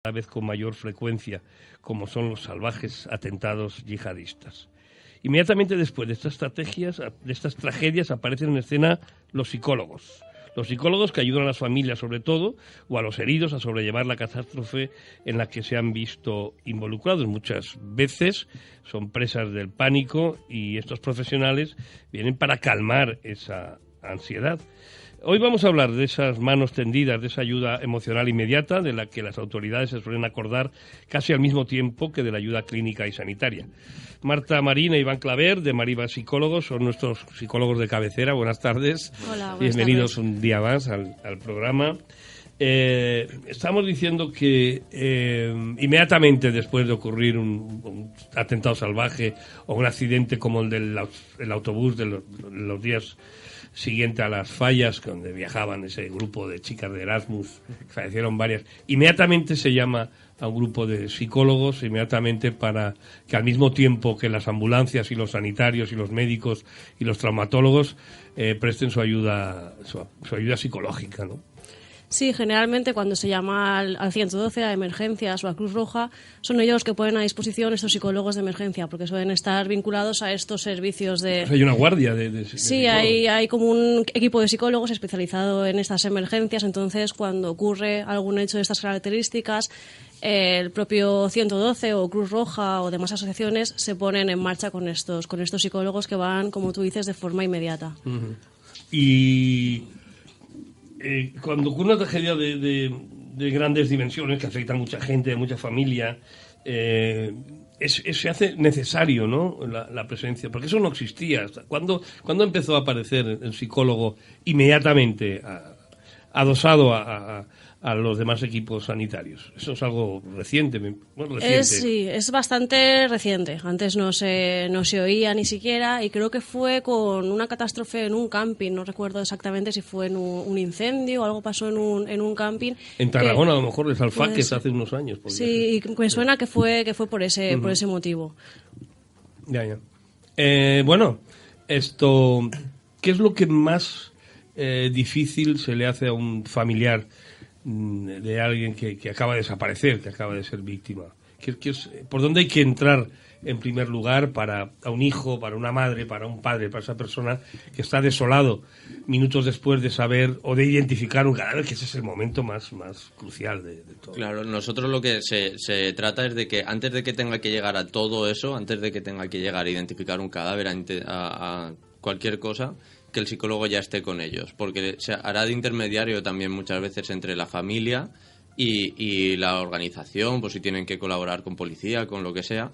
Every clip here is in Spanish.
cada vez con mayor frecuencia, como son los salvajes atentados yihadistas. Inmediatamente después de estas tragedias, aparecen en escena los psicólogos. Los psicólogos que ayudan a las familias, sobre todo, o a los heridos a sobrellevar la catástrofe en la que se han visto involucrados. Muchas veces son presas del pánico y estos profesionales vienen para calmar esa ansiedad. Hoy vamos a hablar de esas manos tendidas, de esa ayuda emocional inmediata, de la que las autoridades se suelen acordar casi al mismo tiempo que de la ayuda clínica y sanitaria. Marta Marín e Iván Claver, de Mariva Psicólogos, son nuestros psicólogos de cabecera. Buenas tardes. Hola, buenas Bienvenidos tardes. Un día más al programa. Estamos diciendo que inmediatamente después de ocurrir un atentado salvaje o un accidente como el del autobús de los días siguiente a las fallas, donde viajaban ese grupo de chicas de Erasmus, fallecieron varias, inmediatamente se llama a un grupo de psicólogos, inmediatamente, para que al mismo tiempo que las ambulancias y los sanitarios y los médicos y los traumatólogos presten su ayuda psicológica, ¿no? Sí, generalmente cuando se llama al 112, a emergencias o a Cruz Roja, son ellos los que ponen a disposición estos psicólogos de emergencia, porque suelen estar vinculados a estos servicios de... O sea, hay una guardia de Sí, hay como un equipo de psicólogos especializado en estas emergencias, entonces cuando ocurre algún hecho de estas características, el propio 112 o Cruz Roja o demás asociaciones se ponen en marcha con estos psicólogos que van, como tú dices, de forma inmediata. Uh-huh. Y cuando ocurre una tragedia de grandes dimensiones que afecta a mucha gente, a mucha familia, se hace necesario, ¿no?, la presencia, porque eso no existía. ¿Cuándo empezó a aparecer el psicólogo inmediatamente adosado a los demás equipos sanitarios? Eso es algo reciente. Sí, es bastante reciente. Antes no se oía ni siquiera, y creo que fue con una catástrofe en un camping. No recuerdo exactamente si fue en un incendio o algo pasó en un camping. En Tarragona, a lo mejor, les Alfaques hace unos años. Sí, y me suena que fue por ese motivo. Ya. Bueno, ¿qué es lo que más difícil se le hace a un familiar de alguien que acaba de desaparecer, que acaba de ser víctima? ¿Por dónde hay que entrar en primer lugar para a un hijo, para una madre, para un padre, para esa persona que está desolado minutos después de saber o de identificar un cadáver, que ese es el momento más crucial de todo? Claro, nosotros lo que se trata es de que antes de que tenga que llegar a todo eso, antes de que tenga que llegar a identificar un cadáver, a cualquier cosa, que el psicólogo ya esté con ellos, porque se hará de intermediario también muchas veces entre la familia y la organización, pues si tienen que colaborar con policía, con lo que sea,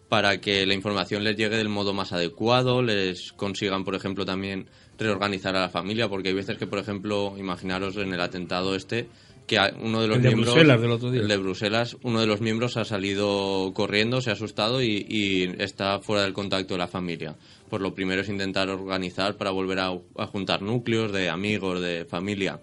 para que la información les llegue del modo más adecuado, les consigan, por ejemplo, también reorganizar a la familia, porque hay veces que, por ejemplo, imaginaros en el atentado que uno de los miembros, Bruselas del otro día. El de Bruselas, uno de los miembros ha salido corriendo, se ha asustado y está fuera del contacto de la familia. Pues lo primero es intentar organizar para volver a juntar núcleos de amigos, de familia,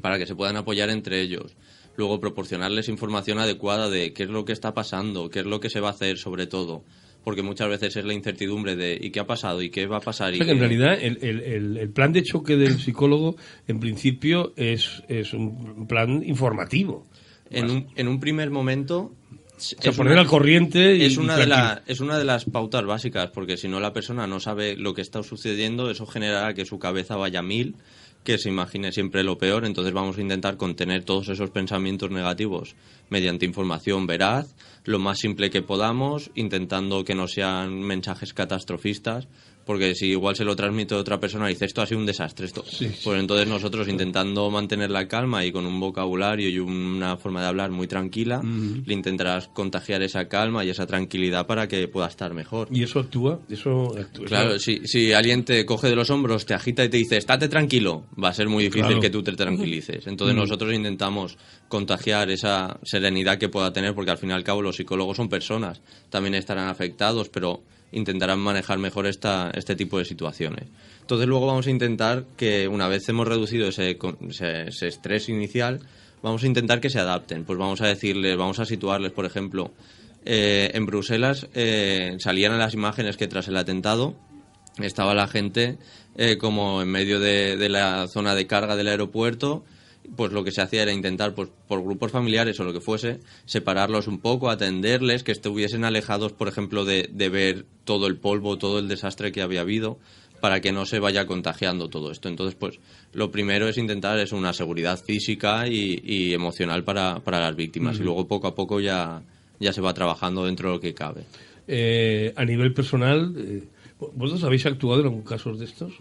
para que se puedan apoyar entre ellos. Luego proporcionarles información adecuada de qué es lo que está pasando, qué es lo que se va a hacer, sobre todo. Porque muchas veces es la incertidumbre de ¿y qué ha pasado? ¿Y qué va a pasar? O sea, que en realidad el plan de choque del psicólogo, en principio, es un plan informativo. En un primer momento... O sea, poner al corriente es una de las pautas básicas, porque si no la persona no sabe lo que está sucediendo, eso generará que su cabeza vaya a 1000, que se imagine siempre lo peor. Entonces vamos a intentar contener todos esos pensamientos negativos mediante información veraz, lo más simple que podamos, intentando que no sean mensajes catastrofistas, porque si igual se lo transmite a otra persona y dice esto ha sido un desastre, pues entonces nosotros, intentando mantener la calma y con un vocabulario y una forma de hablar muy tranquila, le intentarás contagiar esa calma y esa tranquilidad para que pueda estar mejor. ¿Y eso actúa? Claro, si alguien te coge de los hombros, te agita y te dice estate tranquilo, va a ser muy difícil que tú te tranquilices. Entonces nosotros intentamos contagiar esa serenidad que pueda tener, porque al fin y al cabo los psicólogos son personas, también estarán afectados, pero intentarán manejar mejor este tipo de situaciones. Entonces luego vamos a intentar que, una vez hemos reducido ese estrés inicial, vamos a intentar que se adapten. Pues vamos a decirles, vamos a situarles, por ejemplo, en Bruselas salían en las imágenes que tras el atentado estaba la gente como en medio de la zona de carga del aeropuerto, pues lo que se hacía era intentar, pues por grupos familiares o lo que fuese, separarlos un poco, atenderles, que estuviesen alejados, por ejemplo, de ver todo el polvo, todo el desastre que había habido, para que no se vaya contagiando todo esto. Entonces, pues lo primero es intentar una seguridad física y emocional para las víctimas, y luego poco a poco ya se va trabajando dentro de lo que cabe. A nivel personal, ¿vosotros habéis actuado en algún caso de estos?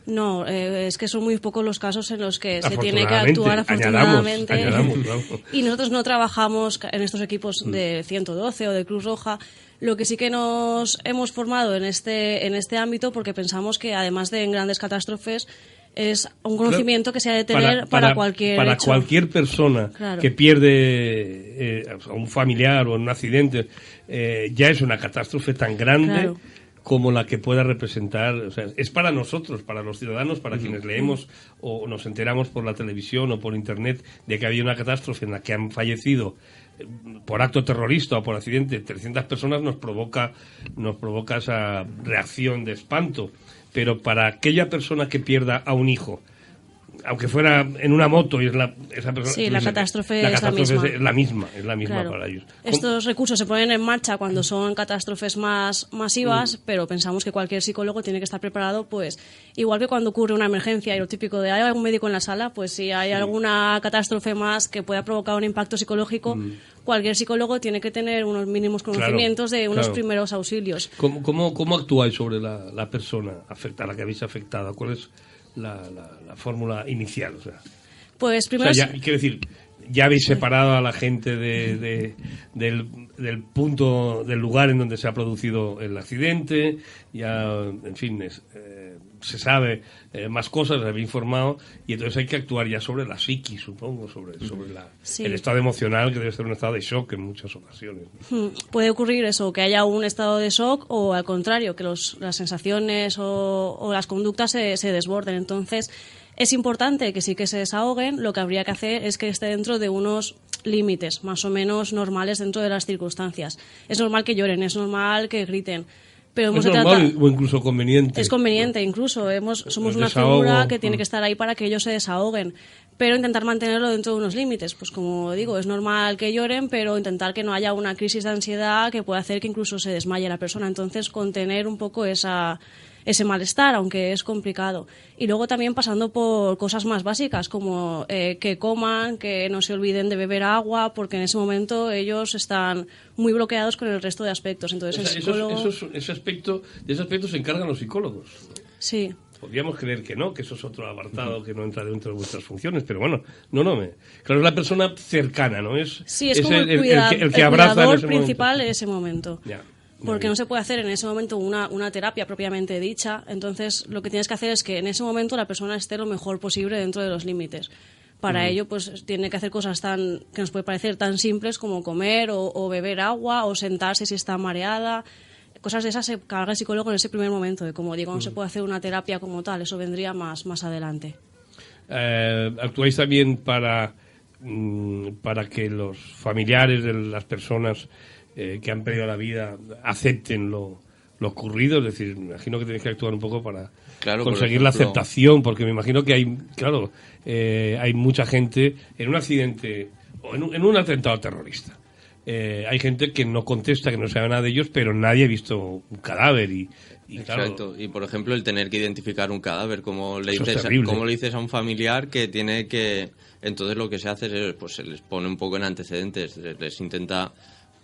No, es que son muy pocos los casos en los que se tiene que actuar, afortunadamente. Añadamos, claro. Y nosotros no trabajamos en estos equipos de 112 o de Cruz Roja. Lo que sí que nos hemos formado en este ámbito, porque pensamos que además de en grandes catástrofes, es un conocimiento que se ha de tener para cualquier para hecho. Cualquier persona que pierde a un familiar o en un accidente, ya es una catástrofe tan grande como la que pueda representar. O sea, es para nosotros, para los ciudadanos, para quienes leemos o nos enteramos por la televisión o por internet de que había una catástrofe en la que han fallecido por acto terrorista o por accidente 300 personas, nos provoca esa reacción de espanto. Pero para aquella persona que pierda a un hijo, aunque fuera en una moto y esa persona, sí, la catástrofe es la misma claro. Para ellos. Estos recursos se ponen en marcha cuando son catástrofes más masivas, pero pensamos que cualquier psicólogo tiene que estar preparado, pues igual que cuando ocurre una emergencia y lo típico de hay algún médico en la sala, pues si hay alguna catástrofe más que pueda provocar un impacto psicológico, cualquier psicólogo tiene que tener unos mínimos conocimientos de unos primeros auxilios. ¿Cómo actuáis sobre la persona a la que habéis afectado? ¿Cuál es la fórmula inicial? O sea, pues primero, quiero decir, ya habéis separado a la gente del punto, del lugar en donde se ha producido el accidente, ya, en fin, se sabe más cosas, se habéis informado, y entonces hay que actuar ya sobre la psiquis, supongo, sobre el estado emocional, que debe ser un estado de shock en muchas ocasiones. Puede ocurrir eso, que haya un estado de shock, o al contrario, que las sensaciones o las conductas se desborden. Entonces, es importante que sí que se desahoguen. Lo que habría que hacer es que esté dentro de unos límites más o menos normales dentro de las circunstancias. Es normal que lloren, es normal que griten, pero ¿Es normal o incluso conveniente? Es conveniente, incluso. Somos una figura que tiene que estar ahí para que ellos se desahoguen, pero intentar mantenerlo dentro de unos límites. Pues como digo, es normal que lloren, pero intentar que no haya una crisis de ansiedad que pueda hacer que incluso se desmaye la persona. Entonces, contener un poco ese malestar, aunque es complicado. Y luego también pasando por cosas más básicas, como que coman, que no se olviden de beber agua, porque en ese momento ellos están muy bloqueados con el resto de aspectos. Entonces, de ese aspecto se encargan los psicólogos. Sí. Podríamos creer que no, que eso es otro apartado que no entra dentro de vuestras funciones, pero bueno, claro, es la persona cercana, ¿no? Es como el que abraza cuidador principal en ese momento. Ya. Porque no se puede hacer en ese momento una terapia propiamente dicha. Entonces, lo que tienes que hacer es que en ese momento la persona esté lo mejor posible dentro de los límites. Para ello, pues tiene que hacer cosas que nos puede parecer tan simples como comer o beber agua o sentarse si está mareada. Cosas de esas se carga el psicólogo en ese primer momento. Y como digo, no se puede hacer una terapia como tal. Eso vendría más adelante. ¿Actuáis también para que los familiares de las personas que han perdido la vida acepten lo ocurrido? Es decir, me imagino que tenéis que actuar un poco para conseguir la aceptación, porque me imagino que hay mucha gente en un accidente o en un atentado terrorista. Hay gente que no contesta, que no sabe nada de ellos, pero nadie ha visto un cadáver y exacto. Y por ejemplo, el tener que identificar un cadáver, como le dices a un familiar que tiene que... Entonces lo que se hace es, pues se les pone un poco en antecedentes, les intenta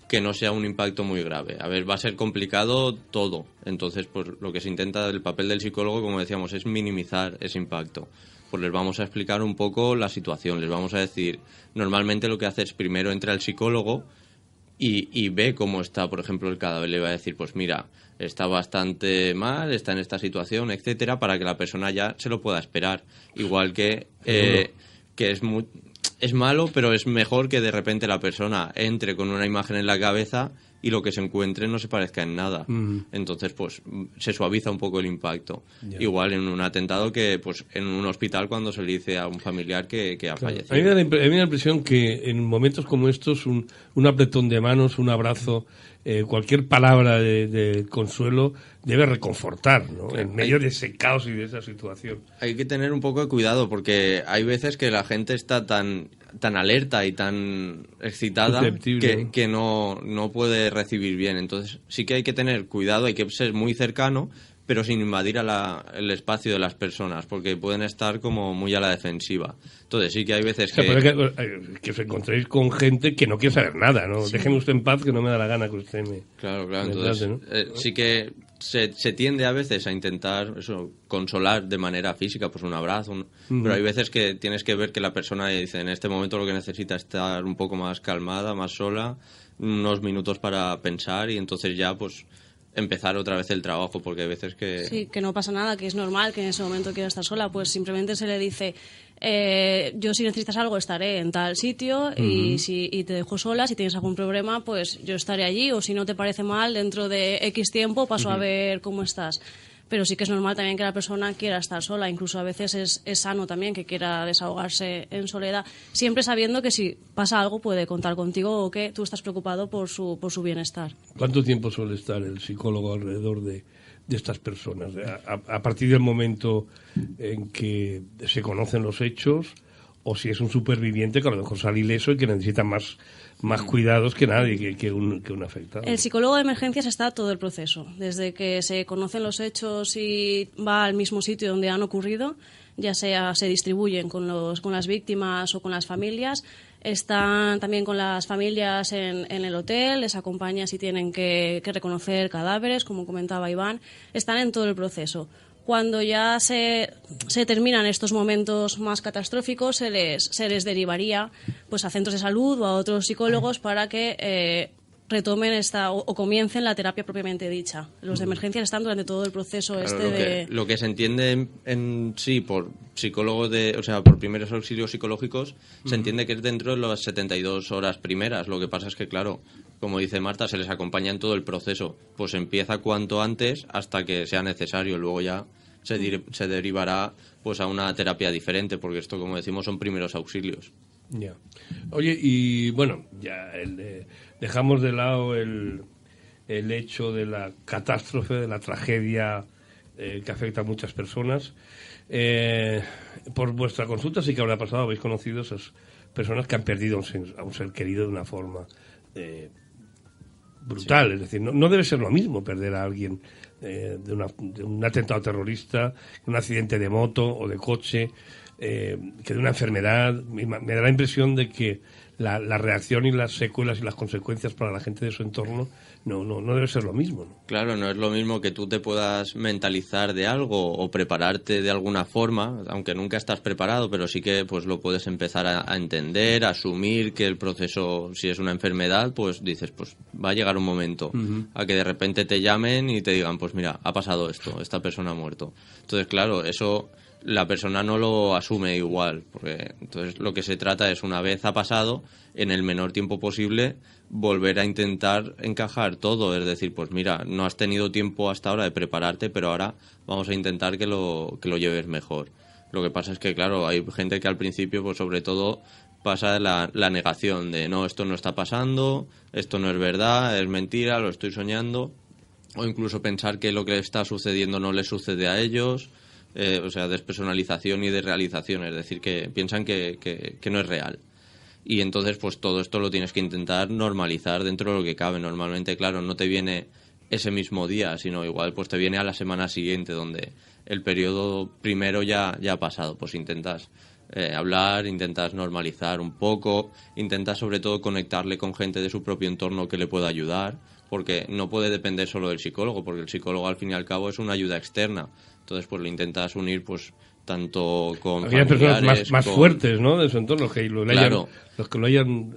que no sea un impacto muy grave. A ver, va a ser complicado todo. Entonces, pues lo que se intenta, el papel del psicólogo, como decíamos, es minimizar ese impacto. Pues les vamos a explicar un poco la situación, les vamos a decir, normalmente lo que hace es primero entra el psicólogo y ve cómo está, por ejemplo, el cadáver. Le va a decir, pues mira, está bastante mal, está en esta situación, etcétera, para que la persona ya se lo pueda esperar. Igual que es malo, pero es mejor que de repente la persona entre con una imagen en la cabeza y lo que se encuentre no se parezca en nada. Entonces, pues se suaviza un poco el impacto. Ya. Igual en un atentado que pues en un hospital cuando se le dice a un familiar que ha fallecido. A mí me da la impresión que en momentos como estos un apretón de manos, un abrazo, cualquier palabra de consuelo debe reconfortar, ¿no? Claro, En medio de ese caos y de esa situación. Hay que tener un poco de cuidado porque hay veces que la gente está tan alerta y tan excitada Susceptible, que no puede recibir bien. Entonces sí que hay que tener cuidado, hay que ser muy cercano, pero sin invadir el espacio de las personas, porque pueden estar como muy a la defensiva. Entonces sí que hay veces O sea, que... puede que os encontréis con gente que no quiere saber nada, ¿no? Déjeme usted en paz, que no me da la gana que usted me... Claro, me entonces trate, ¿no? sí que se tiende a veces a intentar eso, consolar de manera física, pues un abrazo, pero hay veces que tienes que ver que la persona dice, en este momento lo que necesita es estar un poco más calmada, más sola, unos minutos para pensar y entonces ya pues empezar otra vez el trabajo, porque hay veces que... Sí, que no pasa nada, que es normal que en ese momento quiera estar sola, pues simplemente se le dice, yo si necesitas algo estaré en tal sitio y te dejo sola, si tienes algún problema pues yo estaré allí, o si no te parece mal dentro de X tiempo paso a ver cómo estás. Pero sí que es normal también que la persona quiera estar sola, incluso a veces es sano también que quiera desahogarse en soledad, siempre sabiendo que si pasa algo puede contar contigo o que tú estás preocupado por su bienestar. ¿Cuánto tiempo suele estar el psicólogo alrededor de estas personas? A partir del momento en que se conocen los hechos, o si es un superviviente que a lo mejor sale ileso y que necesita más cuidados que nadie, que un afectado. El psicólogo de emergencias está todo el proceso, desde que se conocen los hechos y va al mismo sitio donde han ocurrido, ya sea se distribuyen con las víctimas o con las familias, están también con las familias en el hotel, les acompaña si tienen que reconocer cadáveres, como comentaba Iván, están en todo el proceso. Cuando ya se terminan estos momentos más catastróficos, se les derivaría pues a centros de salud o a otros psicólogos para que retomen o comiencen la terapia propiamente dicha. Los de emergencias están durante todo el proceso Claro, lo que se entiende en sí por psicólogos por primeros auxilios psicológicos, se entiende que es dentro de las 72 horas primeras. Lo que pasa es que, claro, como dice Marta, se les acompaña en todo el proceso. Pues empieza cuanto antes hasta que sea necesario. Luego ya se derivará pues a una terapia diferente, porque esto, como decimos, son primeros auxilios. Ya. Oye, y bueno, ya dejamos de lado el hecho de la catástrofe, de la tragedia que afecta a muchas personas. Por vuestra consulta sí que habrá pasado, habéis conocido esas personas que han perdido a un ser querido de una forma brutal. Sí. Es decir, no debe ser lo mismo perder a alguien de un atentado terrorista, de un accidente de moto o de coche, que de una enfermedad. Me da la impresión de que la reacción y las secuelas y las consecuencias para la gente de su entorno no debe ser lo mismo, ¿no? Claro, no es lo mismo que tú te puedas mentalizar de algo o prepararte de alguna forma, aunque nunca estás preparado, pero sí que pues lo puedes empezar a entender, a asumir que el proceso, si es una enfermedad, pues dices, pues va a llegar un momento a que de repente te llamen y te digan, pues mira, ha pasado esto, esta persona ha muerto. Entonces, claro, eso la persona no lo asume igual, porque entonces lo que se trata es, una vez ha pasado, en el menor tiempo posible volver a intentar encajar todo, es decir, pues mira, no has tenido tiempo hasta ahora de prepararte, pero ahora vamos a intentar que lo lleves mejor. Lo que pasa es que, claro, hay gente que al principio, pues sobre todo, pasa la negación de no, esto no está pasando, esto no es verdad, es mentira, lo estoy soñando, o incluso pensar que lo que está sucediendo no les sucede a ellos. Despersonalización y desrealización, es decir, que piensan que no es real. Y entonces, pues todo esto lo tienes que intentar normalizar dentro de lo que cabe. Normalmente, claro, no te viene ese mismo día, sino igual pues te viene a la semana siguiente, donde el periodo primero ya ha pasado. Pues intentas hablar, intentas normalizar un poco, intentas sobre todo conectarle con gente de su propio entorno que le pueda ayudar, porque no puede depender solo del psicólogo, porque el psicólogo al fin y al cabo es una ayuda externa. Entonces, pues lo intentas unir, pues tanto con aquellas personas más fuertes, ¿no?, de su entorno, los que lo hayan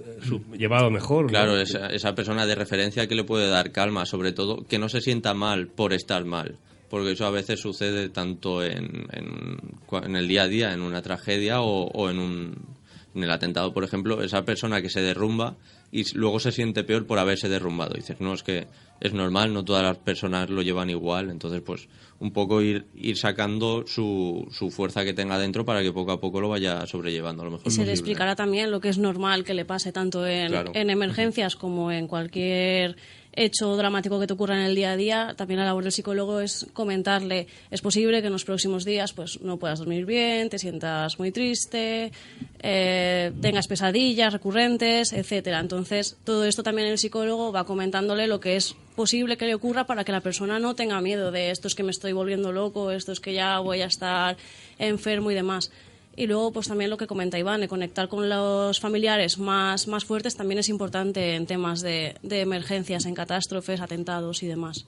llevado mejor. Claro, ¿no? esa persona de referencia que le puede dar calma, sobre todo, que no se sienta mal por estar mal, porque eso a veces sucede tanto en el día a día, en una tragedia o en el atentado, por ejemplo. Esa persona que se derrumba y luego se siente peor por haberse derrumbado. Dices, no, es que es normal, no todas las personas lo llevan igual, entonces pues un poco ir sacando su fuerza que tenga dentro para que poco a poco lo vaya sobrellevando a lo mejor Y se le posible. explicará también lo que es normal que le pase tanto Claro. en emergencias como en cualquier hecho dramático que te ocurra en el día a día. También la labor del psicólogo es comentarle, es posible que en los próximos días pues no puedas dormir bien, te sientas muy triste, tengas pesadillas recurrentes, etcétera. Entonces, todo esto también el psicólogo va comentándole lo que es posible que le ocurra para que la persona no tenga miedo de esto es que me estoy volviendo loco, esto es que ya voy a estar enfermo y demás. Y luego, pues también lo que comenta Iván, de conectar con los familiares más fuertes también es importante en temas de emergencias, en catástrofes, atentados y demás.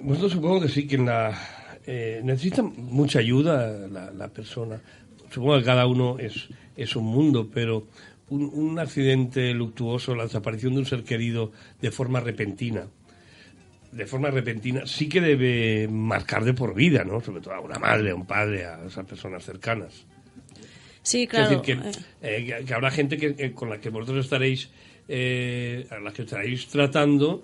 Vosotros supongo que sí, que necesita mucha ayuda la persona. Supongo que cada uno es un mundo, pero un accidente luctuoso, la desaparición de un ser querido de forma repentina sí que debe marcar de por vida, ¿no? Sobre todo a una madre, a un padre, a esas personas cercanas. Sí, claro. Es decir, que habrá gente con la que vosotros estaréis, a la que estaréis tratando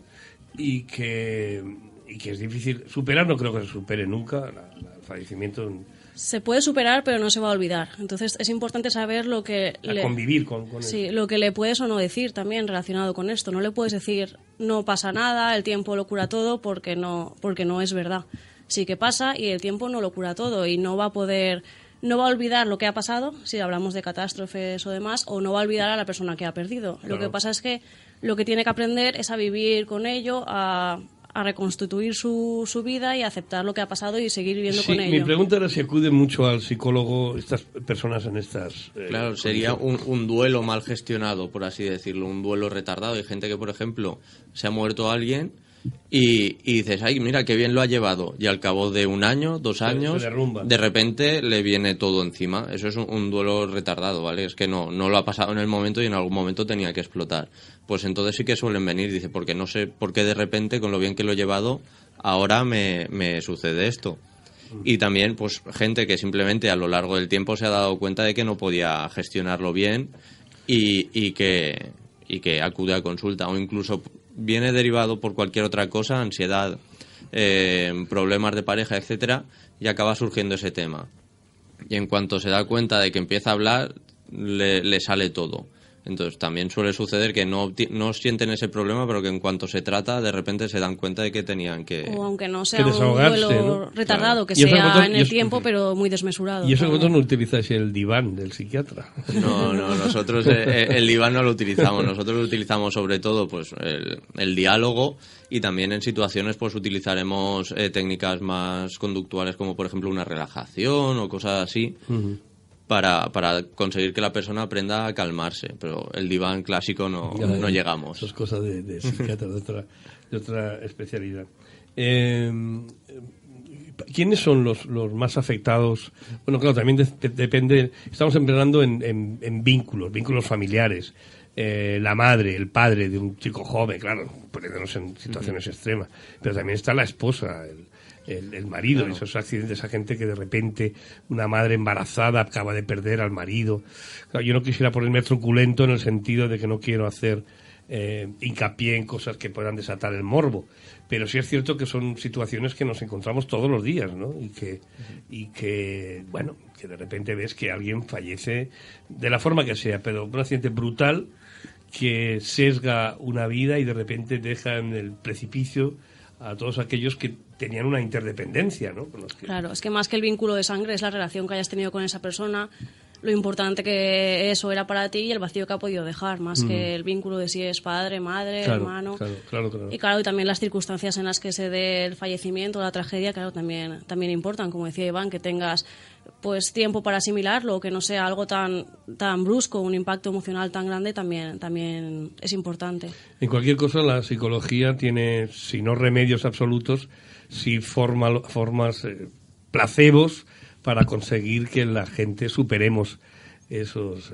y que es difícil superar. No creo que se supere nunca el fallecimiento. Se puede superar, pero no se va a olvidar. Entonces es importante saber lo que convivir con sí, eso. lo que le puedes o no decir también relacionado con esto. No le puedes decir no pasa nada, el tiempo lo cura todo, porque no es verdad. Sí que pasa y el tiempo no lo cura todo y no va a olvidar lo que ha pasado, si hablamos de catástrofes o demás, o no va a olvidar a la persona que ha perdido. Claro. Lo que pasa es que lo que tiene que aprender es a vivir con ello, a reconstituir su vida y aceptar lo que ha pasado y seguir viviendo con ello. Mi pregunta era si acuden mucho al psicólogo estas personas en estas... Claro, sería un duelo mal gestionado, por así decirlo, un duelo retardado. Hay gente que, por ejemplo, se ha muerto alguien y dices, ay, mira, qué bien lo ha llevado. Y al cabo de un año, 2 años, se derrumba. de repente le viene todo encima. Eso es un duelo retardado, ¿vale? Es que no lo ha pasado en el momento y en algún momento tenía que explotar. Pues entonces sí que suelen venir, dice, porque no sé por qué de repente, con lo bien que lo he llevado, ahora me sucede esto. Y también, pues, gente que simplemente a lo largo del tiempo se ha dado cuenta de que no podía gestionarlo bien y que acude a consulta, o incluso viene derivado por cualquier otra cosa, ansiedad, problemas de pareja, etcétera, y acaba surgiendo ese tema. Y en cuanto se da cuenta de que empieza a hablar, le sale todo. Entonces también suele suceder que no sienten ese problema, pero que en cuanto se trata, de repente se dan cuenta de que tenían que... O aunque no sea un desahogarse, duelo ¿no? retardado, Claro. que Y eso sea vosotros- en y el eso- tiempo, pero muy desmesurado. Y eso que claro. vosotros no utilizáis el diván del psiquiatra. No, nosotros el diván no lo utilizamos. Nosotros utilizamos sobre todo pues el diálogo, y también en situaciones pues utilizaremos técnicas más conductuales, como por ejemplo una relajación o cosas así, para conseguir que la persona aprenda a calmarse. Pero el diván clásico no llegamos. Eso es cosa de psiquiatra, de otra especialidad. ¿Quiénes son los más afectados? Bueno, claro, también depende. Estamos empleando en vínculos familiares. La madre, el padre de un chico joven, claro, poniéndonos en situaciones extremas. Pero también está la esposa, el marido, Claro. esos accidentes, esa gente que de repente una madre embarazada acaba de perder al marido. Claro, yo no quisiera ponerme truculento en el sentido de que no quiero hacer hincapié en cosas que puedan desatar el morbo, pero sí es cierto que son situaciones que nos encontramos todos los días, ¿no? Y que bueno, que de repente ves que alguien fallece de la forma que sea, pero un accidente brutal que sesga una vida y de repente deja en el precipicio a todos aquellos que tenían una interdependencia, ¿no? Con los que... Claro, es que más que el vínculo de sangre es la relación que hayas tenido con esa persona, lo importante que eso era para ti y el vacío que ha podido dejar, más que el vínculo de si es padre, madre, Claro, hermano. claro. Y claro, y también las circunstancias en las que se dé el fallecimiento, la tragedia, claro, también importan, como decía Iván, que tengas pues tiempo para asimilarlo, que no sea algo tan brusco, un impacto emocional tan grande, también es importante. En cualquier cosa, la psicología tiene, si no remedios absolutos, sí formas placebos para conseguir que la gente superemos esos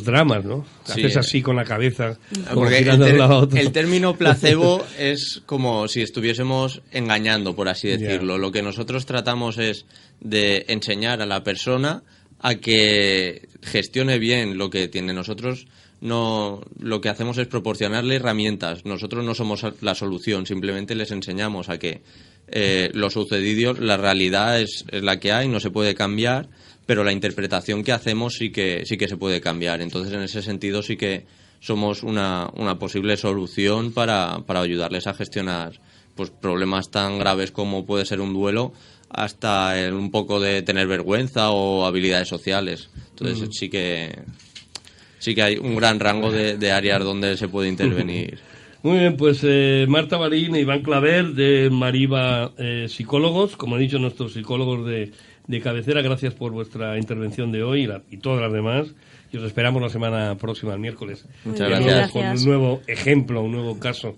dramas, ¿no? Sí. Haces así con la cabeza, como Porque girando de un lado a otro. el término placebo es como si estuviésemos engañando, por así Ya. decirlo. Lo que nosotros tratamos es de enseñar a la persona a que gestione bien lo que tiene. Nosotros no, lo que hacemos es proporcionarle herramientas. Nosotros no somos la solución, simplemente les enseñamos a que lo sucedido, la realidad es la que hay, no se puede cambiar, pero la interpretación que hacemos sí que se puede cambiar. Entonces, en ese sentido sí que somos una posible solución para ayudarles a gestionar pues problemas tan graves como puede ser un duelo, hasta un poco de tener vergüenza o habilidades sociales. Entonces sí que hay un gran rango de áreas donde se puede intervenir. Muy bien, pues Marta Marín e Iván Claver de Mariva Psicólogos, como han dicho nuestros psicólogos de cabecera, gracias por vuestra intervención de hoy y todas las demás. Y os esperamos la semana próxima, el miércoles. Muchas gracias. Con un nuevo ejemplo, un nuevo caso.